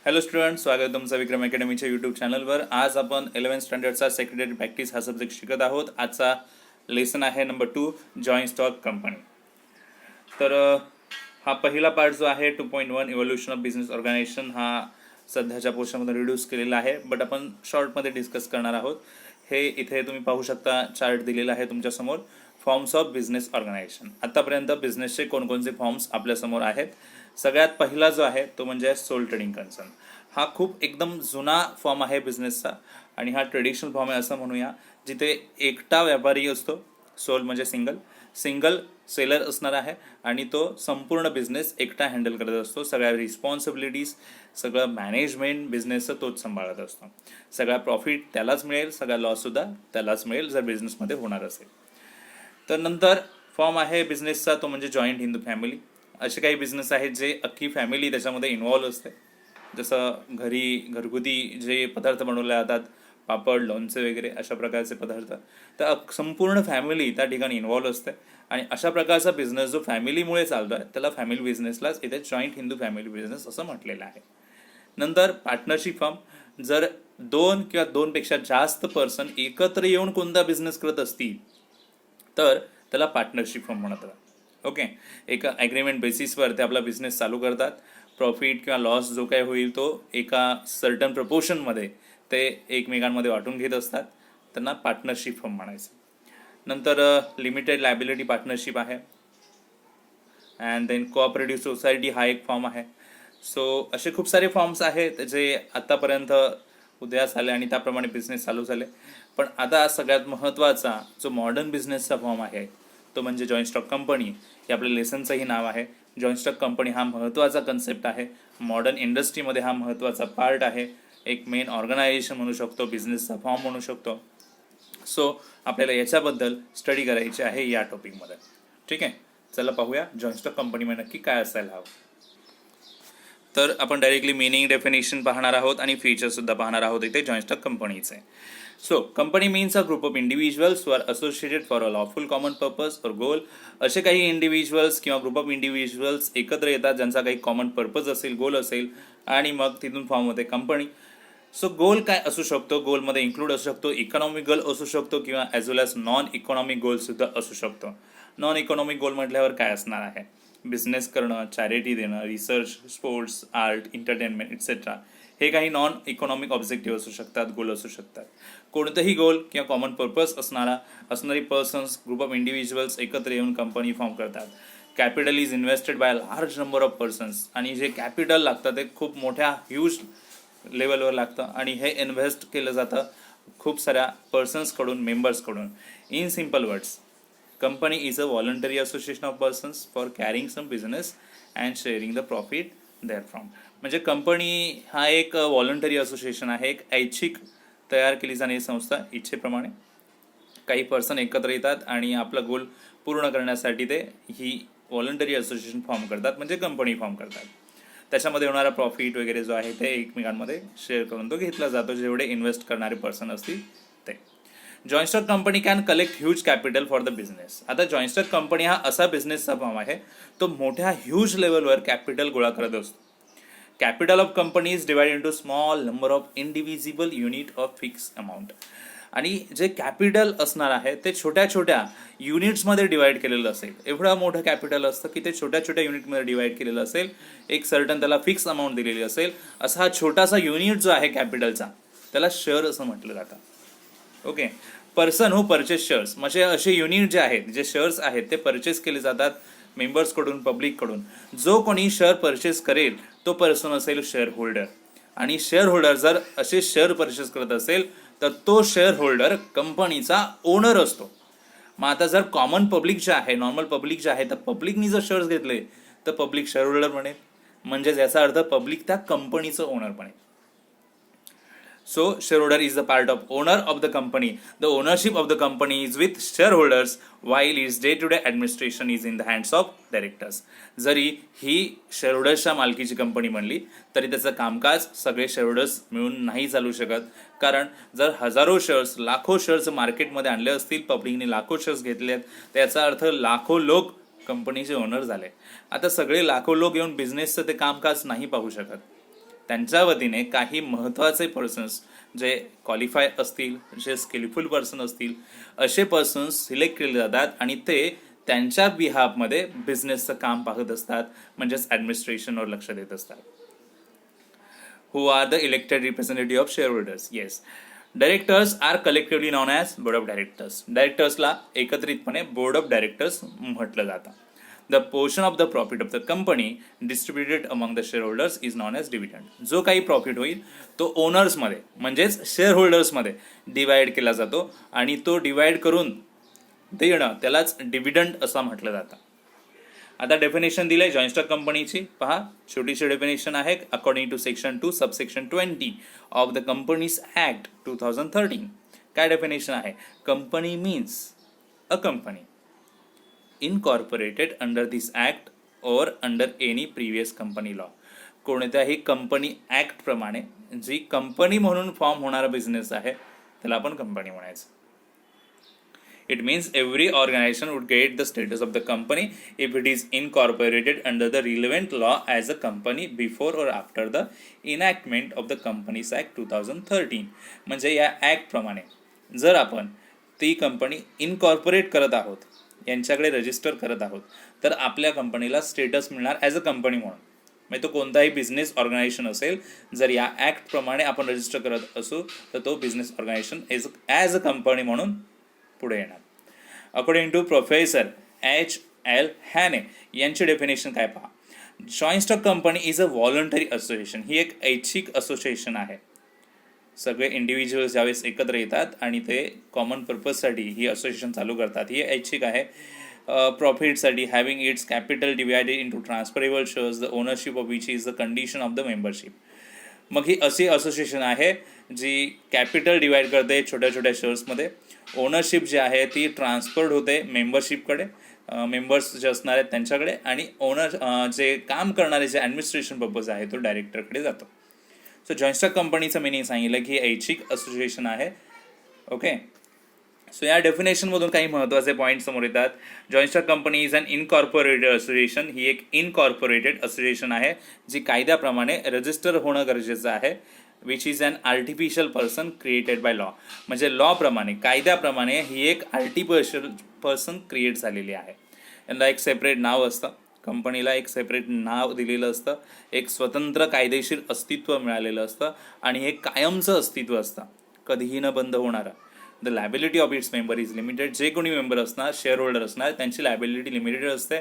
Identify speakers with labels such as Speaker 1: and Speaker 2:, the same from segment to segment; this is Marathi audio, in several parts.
Speaker 1: हॅलो स्टुडंट, स्वागत आहे तुमचं विक्रम अकॅडमीच्या यूट्यूब चॅनलवर. आज आपण 11th स्टँडर्डचा सेक्रेटरी प्रॅक्टिस हा सब्जेक्ट शिकत आहोत. आजचा लेसन आहे नंबर 2, जॉईंट स्टॉक कंपनी. तर हा पहिला पार्ट जो आहे 2.1 इव्होल्युशन ऑफ बिझनेस ऑर्गनायझेशन हा सध्याच्या पोर्शनमध्ये रिड्यूस केलेला आहे, बट आपण शॉर्टमध्ये डिस्कस करणार आहोत. हे इथे तुम्ही पाहू शकता, चार्ट दिलेला आहे तुमच्यासमोर. Forms of business organisation. आतापर्यंत बिझनेसचे कोणकोणते फॉर्म्स आपल्यासमोर आहेत. सगळ्यात पहिला जो आहे तो म्हणजे सोल ट्रेडिंग कन्सर्न. हा खूप एकदम जुना फॉर्म आहे बिझनेसचा आणि हा ट्रेडिशनल फॉर्म आहे असं म्हणूया, जिथे एकटा व्यापारी असतो. सोल म्हणजे सिंगल सेलर असणार आहे आणि तो संपूर्ण बिझनेस एकटा हँडल करत असतो. सगळ्या रिस्पॉन्सिबिलिटीज, सगळं मॅनेजमेंट बिझनेसचं तोच सांभाळत असतो. सगळा प्रॉफिट त्यालाच मिळेल, सगळा लॉससुद्धा त्यालाच मिळेल जर बिझनेसमध्ये होणार असेल. तर नंतर फॉर्म आहे बिझनेसचा तो म्हणजे जॉईंट हिंदू फॅमिली. असे काही बिझनेस आहेत जे अख्खी फॅमिली त्याच्यामध्ये इन्व्हॉल्व असते. जसं घरगुती जे पदार्थ बनवले जातात, पापड, लोणचे वगैरे अशा प्रकारचे पदार्थ, तर संपूर्ण फॅमिली त्या ठिकाणी इन्व्हॉल्व असते. आणि अशा प्रकारचा बिझनेस जो फॅमिलीमुळे चालतो आहे त्याला फॅमिली बिझनेसलाच इथे जॉईंट हिंदू फॅमिली बिझनेस असं म्हटलेलं आहे. नंतर पार्टनरशिप फर्म. जर 2 किंवा 2पेक्षा जास्त पर्सन एकत्र येऊन कोणता बिझनेस करत असतील तर त्याला पार्टनरशिप फर्म म्हणतात. ओके, एका ॲग्रीमेंट बेसिसवर ते आपला बिझनेस चालू करतात. प्रॉफिट किंवा लॉस जो काही होईल तो एका सर्टन प्रपोर्शनमध्ये ते एकमेकांमध्ये वाटून घेत असतात. त्यांना पार्टनरशिप फर्म म्हणायचं. नंतर लिमिटेड लायबिलिटी पार्टनरशिप आहे. अँड देन कोऑपरेटिव्ह सोसायटी हा एक फॉर्म आहे. सो असे खूप सारे फॉर्म्स आहेत जे आत्तापर्यंत उदयास आले आणि त्याप्रमाणे बिझनेस चालू झाले. पण आता सगळ्यात महत्त्वाचा जो मॉडर्न बिझनेसचा फॉर्म आहे तो म्हणजे जॉईंट स्टॉक कंपनी. हे आपल्या लेसनचंही नाव आहे. जॉईंट स्टॉक कंपनी हा महत्त्वाचा कन्सेप्ट आहे. मॉडर्न इंडस्ट्रीमध्ये हा महत्त्वाचा पार्ट आहे. एक मेन ऑर्गनायझेशन म्हणू शकतो, बिझनेसचा फॉर्म म्हणू शकतो. सो आपल्याला याच्याबद्दल स्टडी करायची आहे या टॉपिकमध्ये. ठीक आहे, चला पाहूया जॉईंट स्टॉक कंपनीमध्ये नक्की काय असायला हवं. तर आपण डायरेक्टली मिनिंग, डेफिनेशन पाहणार आहोत आणि फीचर्ससुद्धा पाहणार आहोत इथे जॉईंट स्टॉक कंपनीचे. So company means a group of individuals who are associated for a lawful common purpose और गोल. असे काही इंडिव्हिज्युअल्स किंवा ग्रुप ऑफ इंडिव्हिज्युअल्स एकत्र येतात ज्यांचा काही कॉमन पर्पज असेल, गोल असेल, आणि मग तिथून फॉर्म होते कंपनी. सो गोल काय असू शकतो? गोलमध्ये इन्क्लूड असू शकतो इकॉनॉमिक गोल असू शकतो किंवा ॲज वेल ॲज नॉन इकॉनॉमिक गोलसुद्धा असू शकतो. नॉन इकॉनॉमिक गोल म्हटल्यावर काय असणार आहे? बिझनेस करणं, चॅरिटी देणं, research, sports, art, entertainment et cetera. हे काही नॉन इकॉनॉमिक ऑब्जेक्टिव्ह असू शकतात, गोल असू शकतात. कोणतंही गोल किंवा कॉमन पर्पज असणारी पर्सन्स, ग्रुप ऑफ इंडिव्हिज्युअल्स एकत्र येऊन कंपनी फॉर्म करतात. Capital is invested by a large number of persons. आणि जे कॅपिटल लागतं ते खूप मोठ्या ह्यूज लेवलवर लागतं आणि हे इन्व्हेस्ट केलं जातं खूप साऱ्या पर्सन्सकडून, मेंबर्सकडून. In simple words, company is a voluntary association of persons for carrying some business and sharing the profit therefrom. म्हणजे कंपनी हा एक व्हॉलंटरी असोसिएशन आहे, एक ऐच्छिक तयार केली जाणारी संस्था. इच्छेप्रमाणे काही पर्सन एकत्र येतात आणि आपला गोल पूर्ण करण्यासाठी ते ही व्हॉलंटरी असोसिएशन फॉर्म करतात, म्हणजे कंपनी फॉर्म करतात. त्याच्यामध्ये होणारा प्रॉफिट वगैरे जो आहे ते एकमेकांमध्ये शेअर करून तो घेतला जातो, जेवढे इन्व्हेस्ट करणारे पर्सन असतील ते. Joint stock company can collect huge capital for the business. आता जॉईंट स्टॉक कंपनी हा असा बिझनेसचा फॉर्म आहे तो मोठ्या ह्यूज लेवलवर कॅपिटल गोळा करत असतो. Capital of company is divide into small number of indivisible unit of fix amount. आणि जे कॅपिटल असणार आहे ते छोट्या छोट्या युनिट्समध्ये डिवाइड केलेलं असेल. एवढं मोठं कॅपिटल असतं की ते छोट्या छोट्या युनिटमध्ये डिवाइड केलेलं असेल. एक सर्टन त्याला फिक्स अमाऊंट दिलेली असेल. असा हा छोटासा युनिट जो आहे कॅपिटलचा त्याला शेअर असं म्हटलं जातं. Okay, person who purchase shares, म्हणजे असे युनिट जे आहेत, जे शेअर्स आहेत ते परचेस केले जातात मेंबर्सकडून, पब्लिककडून. जो कोणी शेअर परचेस करेल तो पर्सन असेल शेअर होल्डर. आणि शेअर होल्डर जर असे शेअर परचेस करत असेल तर तो शेअर होल्डर कंपनीचा ओनर असतो. मग आता जर कॉमन पब्लिक जे आहे, नॉर्मल पब्लिक जे आहे, तर पब्लिकनी जर शेअर्स घेतले तर पब्लिक शेअर होल्डर बनेल. म्हणजे याचा अर्थ पब्लिक त्या कंपनीचं ओनर बनेल. So, shareholder is the part of owner of the company. The ownership of the company is with shareholders while its day-to-day administration is in the hands of directors. जरी ही शेअरहोल्डर्सच्या मालकीची कंपनी म्हणली तरी त्याचं कामकाज सगळे शेअरहोल्डर्स मिळून नाही चालू शकत. कारण जर हजारो शेअर्स, लाखो शेअर्स मार्केटमध्ये आणले असतील, पब्लिकने लाखो शेअर्स घेतले आहेत, तर याचा अर्थ लाखो लोक कंपनीचे ओनर झाले. आता सगळे लाखो लोक येऊन बिझनेसचं ते कामकाज नाही पाहू शकत. त्यांच्या वतीने काही महत्त्वाचे पर्सन्स जे क्वालिफाय असतील, जे स्किलफुल पर्सन असतील, असे पर्सन्स सिलेक्ट केले जातात आणि ते त्यांच्या बिहाफमध्ये बिझनेसचं काम पाहत असतात, म्हणजेच ॲडमिनिस्ट्रेशनवर लक्ष देत असतात. Who are the elected representative of shareholders? Yes. Directors are collectively known as board of directors. Directorsला एकत्रितपणे board of directors म्हटलं जातं. The portion of the profit of the company distributed among the shareholders is known as dividend. जो काही प्रॉफिट होईल तो ओनर्समध्ये म्हणजेच शेअरहोल्डर्समध्ये डिवाइड केला जातो आणि तो डिवाइड करून देणं त्यालाच डिव्हिडंड असं म्हटलं जातं. आता डेफिनेशन दिलंय जॉईंट स्टॉक कंपनीची. पहा, छोटीशी डेफिनेशन आहे. According to section 2 subsection 20 of the Companies Act 2013. काय डेफिनेशन आहे? Company means a company incorporated under this act or under any previous company law. कोणत्याही कंपनी ऍक्ट प्रमाणे जी कंपनी म्हणून फॉर्म होणारा बिझनेस आहे त्याला आपण कंपनी म्हणायचं. It means every organization would get the status of the company if it is incorporated under the relevant law as a company before or after the enactment of the Companies Act 2013. म्हणजे या ऍक्ट प्रमाणे जर आपण ती कंपनी इनकॉर्पोरेट करत आहोत, यांच्याकडे रजिस्टर करत आहोत, तर आपल्या कंपनीला स्टेटस मिळणार ॲज अ कंपनी म्हणून. म्हणजे तो कोणताही बिझनेस ऑर्गनायझेशन असेल, जर या ऍक्ट प्रमाणे आपण रजिस्टर करत असू तर तो business organisation as a company म्हणून पुढे येणार. According to professor H.L. हॅने यांची डेफिनेशन काय पहा. Joint stock company is a voluntary association. ही एक ऐच्छिक असोसिएशन आहे. सगळे इंडिव्हिज्युअल्स ज्यावेळेस एकत्र येतात आणि ते कॉमन पर्पजसाठी ही असोसिएशन चालू करतात. ही ऐच्छिक आहे. प्रॉफिटसाठी having its capital divided into transferable shares the ownership of which is the condition of the membership. मग ही अशी असोसिएशन आहे जी कॅपिटल डिवाइड करते छोट्या छोट्या शेअर्समध्ये. ओनरशिप जी आहे ती ट्रान्सफर्ड होते मेंबरशिपकडे, मेंबर्स जे असणार आहेत त्यांच्याकडे, आणि ओनर जे काम करणारे जे ॲडमिनिस्ट्रेशन पर्पज आहे तो डायरेक्टरकडे जातो. सो जॉईंट स्टॉक कंपनीचं मिनिंग सांगितलं की ही ऐच्छिक असोसिएशन आहे. ओके, सो या डेफिनेशनमधून काही महत्त्वाचे पॉईंट समोर येतात. Joint stock company is an incorporated association. ही एक इनकॉर्पोरेटेड असोसिएशन आहे जी कायद्याप्रमाणे रजिस्टर होणं गरजेचं आहे. Which is an artificial person created by law. म्हणजे लॉप्रमाणे, कायद्याप्रमाणे ही एक आर्टिफिशियल पर्सन क्रिएट झालेली आहे. यांना एक सेपरेट नाव असतं, कंपनीला एक सेपरेट नाव दिलेलं असतं, एक स्वतंत्र कायदेशीर अस्तित्व मिळालेलं असतं आणि हे कायमचं अस्तित्व असतं, कधीही न बंद होणारं. The liability of its member is limited. जे कोणी मेंबर असणार, शेअर होल्डर असणार, त्यांची लॅबिलिटी लिमिटेड असते.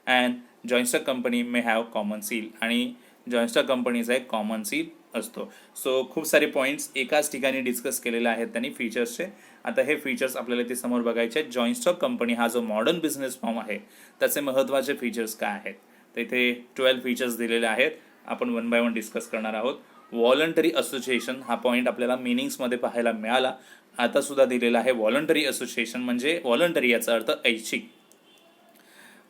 Speaker 1: And joint stock company may have common seal. आणि जॉईंट स्टॉक कंपनीचा एक कॉमन सील असतो. सो खूप सारे पॉईंट्स एकाच ठिकाणी डिस्कस केलेले आहेत त्यांनी फीचर्सचे. आता हे फीचर्स आपल्याला ते समोर बघायचे आहेत. जॉईंट स्टॉक कंपनी हा जो मॉडर्न बिझनेस फॉर्म आहे त्याचे महत्त्वाचे फीचर्स काय आहेत, तर इथे 12 फीचर्स दिलेले आहेत. आपण वन बाय वन डिस्कस करणार आहोत. व्हॉलंटरी असोसिएशन हा पॉईंट आपल्याला मिनिंग्समध्ये पाहायला मिळाला. आता सुद्धा दिलेला आहे. व्हॉलंटरी असोसिएशन म्हणजे व्हॉलंटरी याचा अर्थ ऐच्छिक,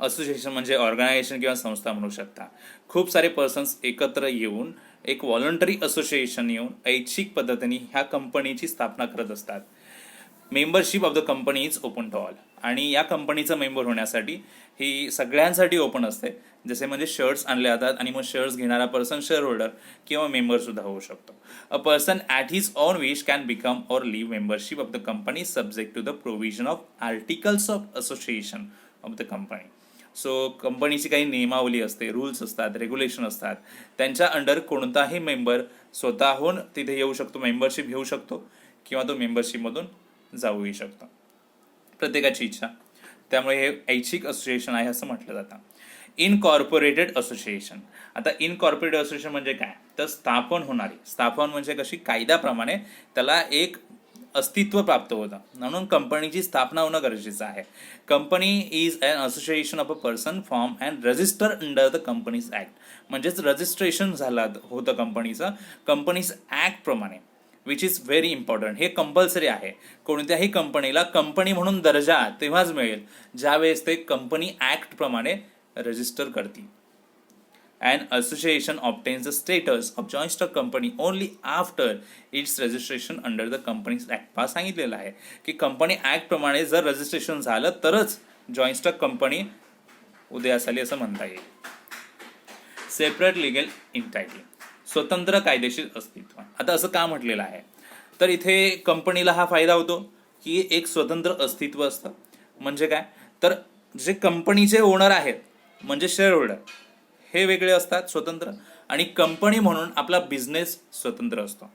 Speaker 1: असोसिएशन म्हणजे ऑर्गनायझेशन किंवा संस्था म्हणू शकता. खूप सारे पर्सन्स एकत्र येऊन एक व्हॉलंटरी असोसिएशन येऊन ऐच्छिक पद्धतीने ह्या कंपनीची स्थापना करत असतात. Membership of the company is open to all. आणि या कंपनीचं मेंबर होण्यासाठी ही सगळ्यांसाठी ओपन असते. जसे म्हणजे शेअर्स आणले जातात आणि मग शेअर्स घेणारा पर्सन शेअर होल्डर किंवा मेंबरसुद्धा होऊ शकतो. A person at his own wish can become or leave membership of the company subject to the provision of articles of association of the company. So कंपनीची काही नियमावली असते, रूल्स असतात, रेग्युलेशन असतात. त्यांच्या अंडर कोणताही मेंबर स्वतःहून तिथे येऊ शकतो, मेंबरशिप घेऊ शकतो किंवा तो मेंबरशिपमधून जाऊही शकतो, प्रत्येकाची इच्छा. त्यामुळे हे ऐच्छिक असोसिएशन आहे असं म्हटलं जातं. Incorporated association. आता इनकॉर्पोरेटेड असोसिएशन म्हणजे काय, तर स्थापन होणारी. स्थापन म्हणजे कशी, कायद्याप्रमाणे त्याला एक अस्तित्व प्राप्त होतं, म्हणून कंपनीची स्थापना होणं गरजेचं आहे. Company is an association of a person form and register under the companies act. म्हणजेच रजिस्ट्रेशन झालं होतं कंपनीचं कंपनीज ॲक्ट प्रमाणे, विच इज व्हेरी इम्पॉर्टंट. हे कंपल्सरी आहे. कोणत्याही कंपनीला कंपनी म्हणून दर्जा तेव्हाच मिळेल ज्यावेळेस ते कंपनी ॲक्ट प्रमाणे रजिस्टर करतील. An association obtains the status of joint stock company only after its registration under the Companies Act. पहा सांगितलेलं आहे की कंपनी ॲक्ट प्रमाणे जर रजिस्ट्रेशन झालं तरच जॉईंट स्टॉक कंपनी उदयास आली असं म्हणता येईल. Separate legal entity. स्वतंत्र कायदेशीर अस्तित्व. आता असं का म्हटलेलं आहे, तर इथे कंपनीला हा फायदा होतो की एक स्वतंत्र अस्तित्व असतं. म्हणजे काय, तर जे कंपनीचे ओनर आहेत म्हणजे शेअर होल्डर हे वेगळे असतात स्वतंत्र, आणि कंपनी म्हणून आपला बिझनेस स्वतंत्र असतो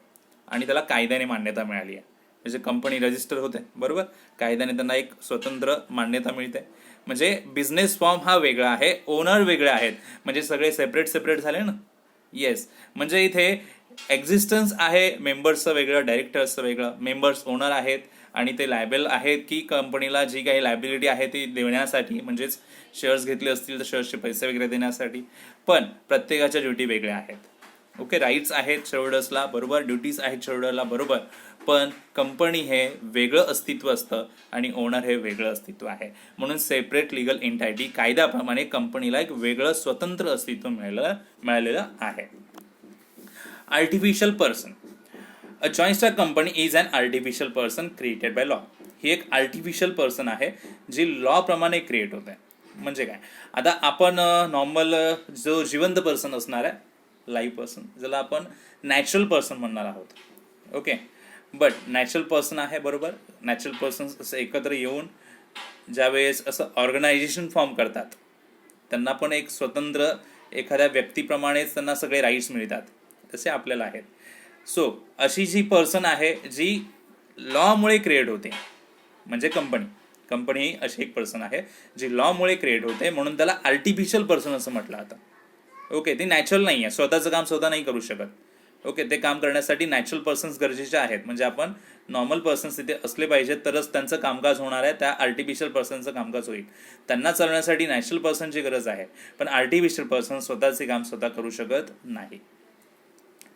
Speaker 1: आणि त्याला कायद्याने मान्यता मिळाली आहे. म्हणजे कंपनी रजिस्टर होते, बरोबर, कायद्याने त्यांना एक स्वतंत्र मान्यता मिळते. म्हणजे बिझनेस फॉर्म हा वेगळा आहे, ओनर वेगळे आहेत, म्हणजे सगळे सेपरेट झाले ना. येस, म्हणजे इथे एक्झिस्टन्स आहे, मेंबर्सचं वेगळं, डायरेक्टर्सचं वेगळं. मेंबर्स ओनर आहेत आणि ते लायबल आहेत की कंपनीला जी काही लायबिलिटी आहे ती देण्यासाठी, म्हणजेच शेअर्स घेतले असतील तर शेअर्सचे पैसे वगैरे देण्यासाठी. पण प्रत्येकाच्या ड्युटी वेगळ्या आहेत. ओके, राईट्स आहेत शेअरहोल्डर्सला, बरोबर, ड्युटीज आहेत शेअरहोल्डरला, बरोबर. पण कंपनी हे वेगळं अस्तित्व असतं आणि ओनर हे वेगळं अस्तित्व आहे. म्हणून सेपरेट लिगल एंटायटी, कायद्याप्रमाणे कंपनीला एक वेगळं स्वतंत्र अस्तित्व मिळालेलं आहे. Artificial person. A joint stock company is an artificial person created by law. ही एक आर्टिफिशियल पर्सन आहे जी लॉ प्रमाणे क्रिएट होत आहे. म्हणजे काय, आता आपण नॉर्मल जो जिवंत पर्सन असणार आहे, लाईव्ह पर्सन, ज्याला आपण नॅचरल पर्सन म्हणणार आहोत. ओके, बट नॅचरल पर्सन आहे, बरोबर. नॅचरल पर्सन्स असं एकत्र येऊन ज्यावेळेस असं ऑर्गनायझेशन फॉर्म करतात, त्यांना पण एक स्वतंत्र एखाद्या व्यक्तीप्रमाणेच त्यांना सगळे राईट्स मिळतात, तसे आपल्याला आहेत. सो अशी जी पर्सन आहे जी लॉमुळे क्रिएट होते, म्हणजे कंपनी ही अशी एक पर्सन आहे जी लॉमुळे क्रिएट होते, म्हणून त्याला आर्टिफिशियल पर्सन असं म्हटलं जातं. ओके, ती नॅचरल नाही आहे, स्वतःचं काम स्वतः नाही करू शकत. ओके, ते काम करण्यासाठी नॅचरल पर्सन्स गरजेचे आहेत. म्हणजे आपण नॉर्मल पर्सन्स तिथे असले पाहिजेत तरच त्यांचं कामकाज होणार आहे, त्या आर्टिफिशियल पर्सनचं कामकाज होईल. त्यांना चालण्यासाठी नॅचरल पर्सनची गरज आहे, पण आर्टिफिशियल पर्सन स्वतःचे काम स्वतः करू शकत नाही.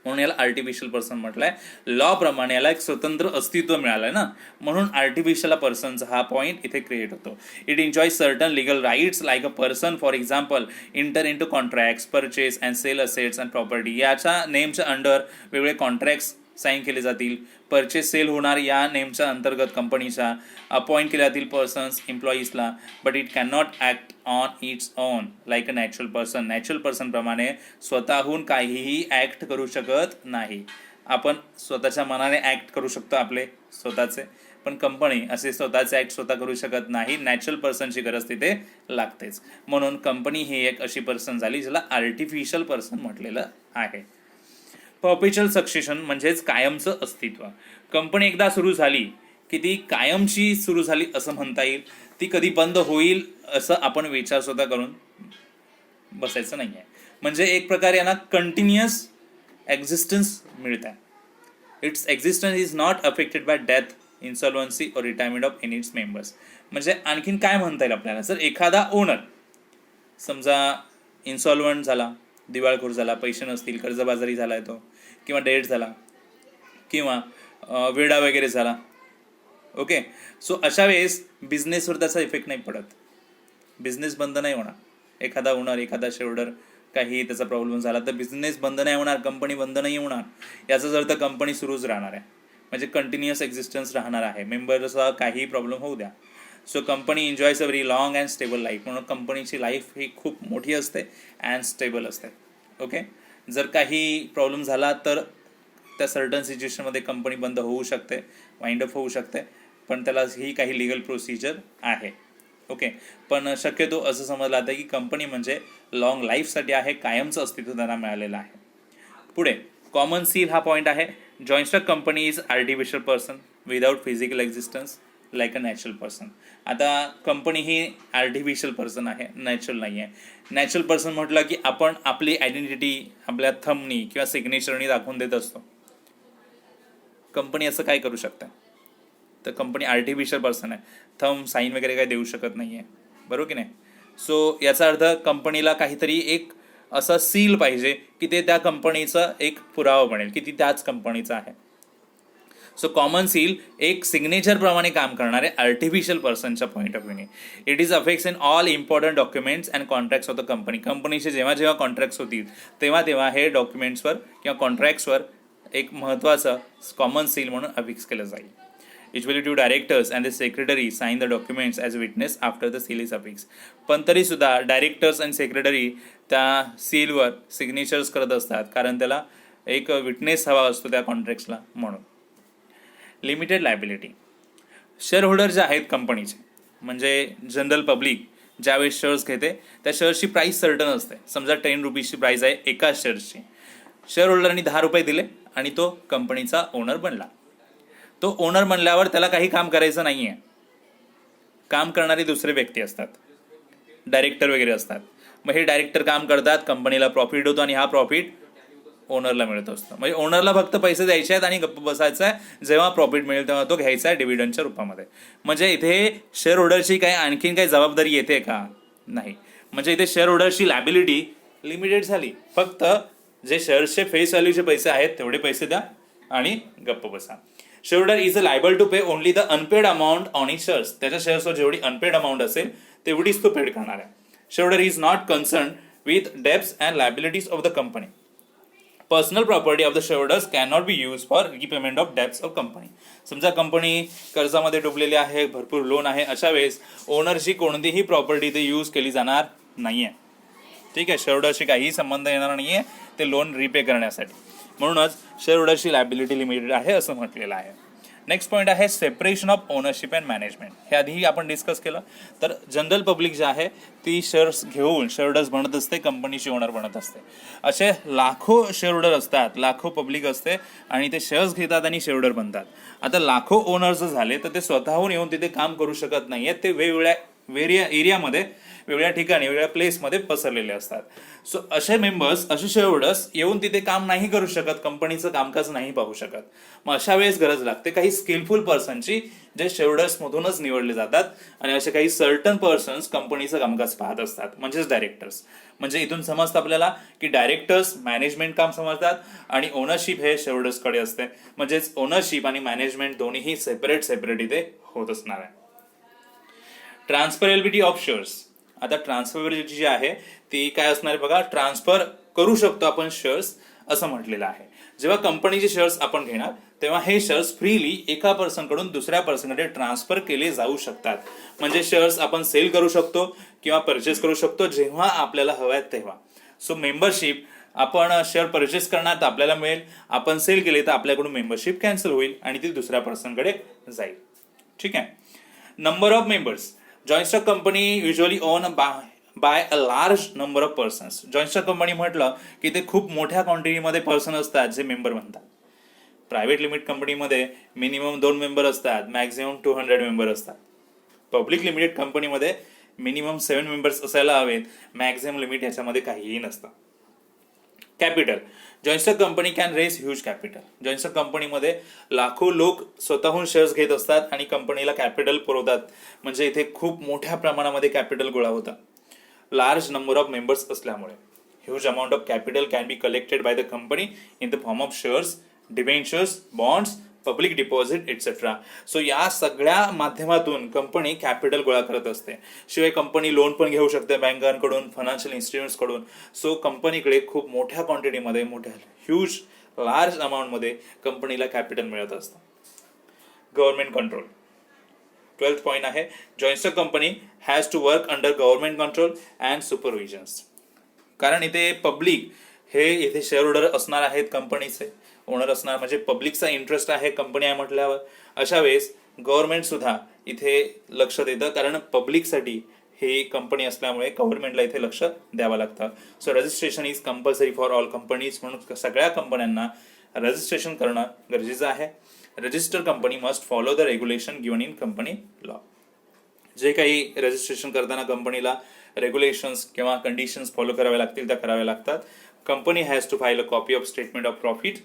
Speaker 1: म्हणून याला आर्टिफिशियल पर्सन म्हटलंय. लॉ प्रमाणे याला एक स्वतंत्र अस्तित्व मिळालंय ना, म्हणून आर्टिफिशियल पर्सनचा हा पॉईंट इथे क्रिएट होतो. It enjoy certain legal rights like a person, for example enter into contracts, purchase and sale assets and property. याच्या नेमच्या अंडर वेगवेगळे कॉन्ट्रॅक्ट्स साईन केले जातील. परचेस सेल होणार या नेमच्या अंतर्गत कंपनीच्या. अपॉइंट केले जातील पर्सन्स एम्प्लॉईजला, but it can not act on its own like a natural person. Natural पर्सनप्रमाणे स्वतःहून काहीही ॲक्ट करू शकत नाही. आपण स्वतःच्या मनाने ॲक्ट करू शकतो आपले स्वतःचे, पण कंपनी असे स्वतःचे ॲक्ट स्वतः करू शकत नाही. नॅचरल पर्सनची गरज तिथे लागतेच. म्हणून कंपनी ही एक अशी पर्सन झाली ज्याला आर्टिफिशियल पर्सन म्हटलेलं आहे. परपेच्युअल सक्सेशन म्हणजेच कायमचं अस्तित्व. कंपनी एकदा सुरू झाली की ती कायमची सुरू झाली असं म्हणता येईल. ती कधी बंद होईल असं आपण विचार सुद्धा करून बसायचं नाही आहे. म्हणजे एक प्रकारे यांना कंटिन्युअस एक्झिस्टन्स मिळत आहे. Its existence is not affected by death, insolvency or retirement of any its members. म्हणजे आणखीन काय म्हणता येईल आपल्याला, जर एखादा ओनर समजा इन्सॉल्वंट झाला, दिवाळखोर झाला, पैसे नसतील, कर्जबाजारी झाला आहे तो, किंवा डेट झाला, किंवा वेडा वगैरे झाला. ओके, सो अशा वेळेस बिझनेसवर त्याचा इफेक्ट नाही पडत, बिझनेस बंद नाही होणार. एखादा ओनर, एखादा शेअरहोल्डर काही त्याचा प्रॉब्लेम झाला तर बिझनेस बंद नाही होणार, कंपनी बंद नाही होणार. याचाच अर्थ कंपनी सुरूच राहणार आहे, म्हणजे कंटिन्युअस एक्झिस्टन्स राहणार आहे, मेंबर्सचा काही प्रॉब्लेम होऊ द्या. So company enjoys a very long and stable life. म्हणून कंपनीची लाईफ ही खूप मोठी असते अँड स्टेबल असते. ओके, जर काही प्रॉब्लेम झाला तर त्या सर्टन सिच्युएशनमध्ये कंपनी बंद होऊ शकते, वाइंड अप होऊ शकते, पण त्याला ही काही लिगल प्रोसिजर आहे. ओके, पण शक्यतो असं समजलं जातं की कंपनी म्हणजे लॉंग लाईफसाठी आहे, कायमचं अस्तित्व त्यांना मिळालेलं आहे. पुढे कॉमन सील हा पॉईंट आहे. Joint stock company is artificial person without physical existence like a natural person. आता कंपनी ही आर्टिफिशियल पर्सन आहे, नॅचरल नाही आहे. नॅचरल पर्सन म्हटलं की आपण आपली आयडेंटिटी आपल्या थंबनी किंवा सिग्नेचरनी दाखवून देत असतो. कंपनी असं काय करू शकते, तर कंपनी आर्टिफिशियल पर्सन आहे, थंब साईन वगैरे काही देऊ शकत नाही आहे, बरोबर की नाही. सो याचा अर्थ कंपनीला काहीतरी एक असं सील पाहिजे की ते त्या कंपनीचा एक पुरावा बनेल की ती त्याच कंपनीचा आहे. सो कॉमन सील एक सिग्नेचर प्रमाणे काम करणारे आर्टिफिशियल पर्सनच्या पॉईंट ऑफ व्ह्यूने. It is affects in all important documents and contracts of the company. कंपनीचे जेव्हा जेव्हा कॉन्ट्रॅक्ट्स होतील तेव्हा हे डॉक्युमेंट्सवर किंवा कॉन्ट्रॅक्ट्सवर एक महत्त्वाचं कॉमन सील म्हणून अफिक्स केलं जाईल. Usually two directors and the secretary sign the documents as witness after the seal is affixed. पण तरी सुद्धा डायरेक्टर्स आणि सेक्रेटरी त्या सीलवर सिग्नेचर्स करत असतात, कारण त्याला एक विटनेस हवा असतो त्या कॉन्ट्रॅक्ट्सला म्हणून. Limited liability. शेअर होल्डर जे आहेत कंपनीचे म्हणजे जनरल पब्लिक ज्यावेळेस शेअर्स घेते त्या शेअर्सची प्राईस सर्टन असते. समजा 10 रुपीजची प्राईस आहे एका शेअर्सची. शेअर होल्डरनी 10 रुपये दिले आणि तो कंपनीचा ओनर बनला. तो ओनर बनल्यावर त्याला काही काम करायचं नाही आहे. काम करणारे दुसरे व्यक्ती असतात, डायरेक्टर वगैरे असतात. मग हे डायरेक्टर काम करतात, कंपनीला प्रॉफिट होतो आणि हा प्रॉफिट ओनरला मिळत असतो. म्हणजे ओनरला फक्त पैसे द्यायचे आहेत आणि गप्प बसायचं आहे. जेव्हा प्रॉफिट मिळेल तेव्हा तो घ्यायचा आहे डिव्हिडंडच्या रूपामध्ये. म्हणजे इथे शेअर होल्डरची काही आणखीन काही जबाबदारी येते का? नाही. म्हणजे इथे शेअर होल्डरची लॅबिलिटी लिमिटेड झाली. फक्त जे शेअर्सचे फेस व्हॅल्यूचे पैसे आहेत तेवढे पैसे द्या आणि गप्प बसा. Shareholder is a liable to pay only the unpaid amount on it shares. त्याच्या शेअर्सवर जेवढी अनपेड अमाऊंट असेल तेवढीच तो पेड करणार आहे. Share holder is not concern with debts and liabilities of the company. Personal property of the shareholders can not be use for repayment of debts of company. समजा कंपनी कर्जामध्ये डुबलेली आहे, भरपूर लोन आहे, अशा वेळेस ओनरची कोणतीही प्रॉपर्टी ते यूज केली जाणार नाहीये. ठीक आहे, शेअरहोल्डरशी काहीही संबंध येणार नाहीये ते लोन रिपे करण्यासाठी. म्हणूनच शेअरहोल्डरची लायबिलिटी लिमिटेड आहे असं म्हटलेलं आहे. नेक्स्ट पॉईंट आहे separation of ownership and management. हे आधीही आपण डिस्कस केलं. तर जनरल पब्लिक जे आहे ती शेअर्स घेऊन शेअरहोल्डर्स बनत असते, कंपनीची ओनर बनत असते. असे लाखो शेअरहोल्डर असतात, लाखो पब्लिक असते आणि ते शेअर्स घेतात आणि शेअरहोल्डर बनतात. आता लाखो ओनर्स झाले तर ते स्वतःहून येऊन तिथे काम करू शकत नाही आहेत. ते वेगवेगळ्या एरियामध्ये, वेगळ्या ठिकाणी, वेगळ्या प्लेसमध्ये पसरलेले असतात. सो असे मेंबर्स, असे शेअरहोल्डर्स येऊन तिथे काम नाही करू शकत, कंपनीचं कामकाज नाही पाहू शकत. मग अशा वेळेस गरज लागते काही स्किलफुल पर्सनची जे शेअरहोल्डर्स मधूनच निवडले जातात आणि असे काही सर्टन पर्सन्स कंपनीचं कामकाज पाहत असतात, म्हणजेच डायरेक्टर्स. म्हणजे इथून समजतं आपल्याला की डायरेक्टर्स मॅनेजमेंट काम समजतात आणि ओनरशिप हे शेअरहोल्डर्सकडे असते. म्हणजेच ओनरशिप आणि मॅनेजमेंट दोन्हीही सेपरेट इथे होत असणार आहे. ट्रान्सफरेबिलिटी ऑफ शेअर्स. आता ट्रान्सफरेबिलिटी जी आहे ती काय असणार आहे बघा. ट्रान्सफर करू शकतो आपण शेअर्स असं म्हटलेलं आहे. जेव्हा कंपनीचे शेअर्स आपण घेणार तेव्हा हे शेअर्स फ्रीली एका पर्सनकडून दुसऱ्या पर्सनकडे ट्रान्सफर केले जाऊ शकतात. म्हणजे शेअर्स आपण सेल करू शकतो किंवा परचेस करू शकतो जेव्हा आपल्याला हव्यात तेव्हा. सो मेंबरशिप, आपण शेअर परचेस करणार तर आपल्याला मिळेल, आपण सेल केले तर आपल्याकडून मेंबरशिप कॅन्सल होईल आणि ती दुसऱ्या पर्सनकडे जाईल. ठीक आहे. Number of members. Joint stock company usually own by a large number of persons. Joint stock company म्हटलं की ते खूप मोठ्या क्वांटिटीमध्ये पर्सन असतात जे मेंबर बनतात. प्रायव्हेट लिमिटेड कंपनीमध्ये मिनिमम 2 मेंबर असतात, मॅक्झिमम 200 मेंबर असतात. पब्लिक लिमिटेड कंपनीमध्ये मिनिमम 7 मेंबर्स असायला हवेत, मॅक्झिमम लिमिट याच्यामध्ये काहीही नसतं. Capital. Joint stock company can raise huge capital. Joint stock कंपनीमध्ये लाखो लोक स्वतःहून शेअर्स घेत असतात आणि कंपनीला कॅपिटल पुरवतात. म्हणजे इथे खूप मोठ्या प्रमाणामध्ये कॅपिटल गोळा होता. लार्ज नंबर ऑफ मेंबर्स असल्यामुळे huge amount of capital can be collected by the company in the form of shares, debentures, bonds, public deposit etcetera. So या सगळ्या माध्यमातून कंपनी कॅपिटल गोळा करत असते. शिवाय कंपनी लोन पण घेऊ शकते बँकांकडून, फायनान्शियल इन्स्टिट्यूट्स कडून. सो कंपनीकडे खूप मोठ्या क्वांटिटीमध्ये, मोठ्या ह्यूज लार्ज अमाऊंटमध्ये कंपनीला कॅपिटल मिळत असतं. Government control. 12th पॉईंट आहे joint stock company has to work under government control and supervisions. कारण इथे पब्लिक हे इथे शेअर होल्डर असणार आहेत, कंपनीचे ओनर असणार, म्हणजे पब्लिकचा इंटरेस्ट आहे कंपनी आहे म्हटल्यावर. अशा वेळेस गव्हर्नमेंट सुद्धा इथे लक्ष देतं, कारण पब्लिकसाठी ही कंपनी असल्यामुळे गव्हर्नमेंटला इथे लक्ष द्यावं लागतं. So registration is compulsory for all companies. म्हणून सगळ्या कंपन्यांना रजिस्ट्रेशन करणं गरजेचं आहे. Register company must follow the regulation given in company law. जे काही रजिस्ट्रेशन करताना कंपनीला रेग्युलेशन्स किंवा कंडिशन्स फॉलो कराव्या लागतील त्या कराव्या लागतात. Company has to file a copy of statement of profit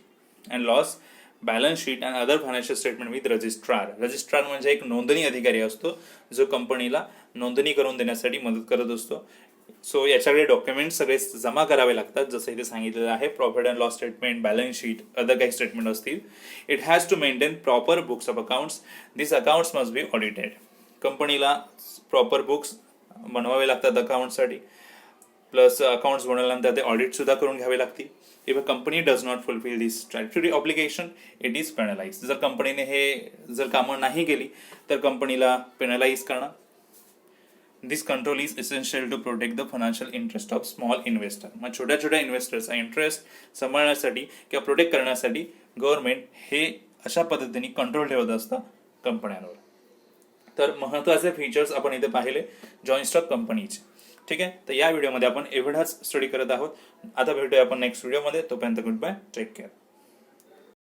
Speaker 1: and loss, balance sheet and other financial statement with registrar. Registrar म्हणजे एक नोंदणी अधिकारी असतो जो कंपनीला नोंदणी करून देण्यासाठी मदत करत असतो. सो याच्याकडे डॉक्युमेंट सगळे जमा करावे लागतात, जसं इथे सांगितलेलं आहे. Profit and loss statement, balance sheet, other काही स्टेटमेंट असतील. It has to maintain proper books of accounts. This accounts must be audited. कंपनीला प्रॉपर बुक्स बनवावे लागतात अकाउंटसाठी. प्लस अकाउंट्स बनवल्यानंतर ते ऑडिट सुद्धा करून घ्यावे लागतील. If a company does not fulfil this statutory obligation it is penalise. जर कंपनीने हे कामं नाही केली तर कंपनीला पेनलाइज करणं. This control is essential to protect the financial interest of small investor. मग छोट्या छोट्या इन्व्हेस्टर्सचा इंटरेस्ट सांभाळण्यासाठी किंवा प्रोटेक्ट करण्यासाठी गव्हर्नमेंट हे अशा पद्धतीने कंट्रोल ठेवत असतं कंपन्यांवर. तर महत्त्वाचे फीचर्स आपण इथे पाहिले जॉईंट स्टॉक कंपनीचे. ठीक आहे, तर या व्हिडिओमध्ये आपण एवढाच स्टडी करत आहोत. आता भेटूया आपण नेक्स्ट व्हिडिओमध्ये. तोपर्यंत गुड बाय, टेक केअर.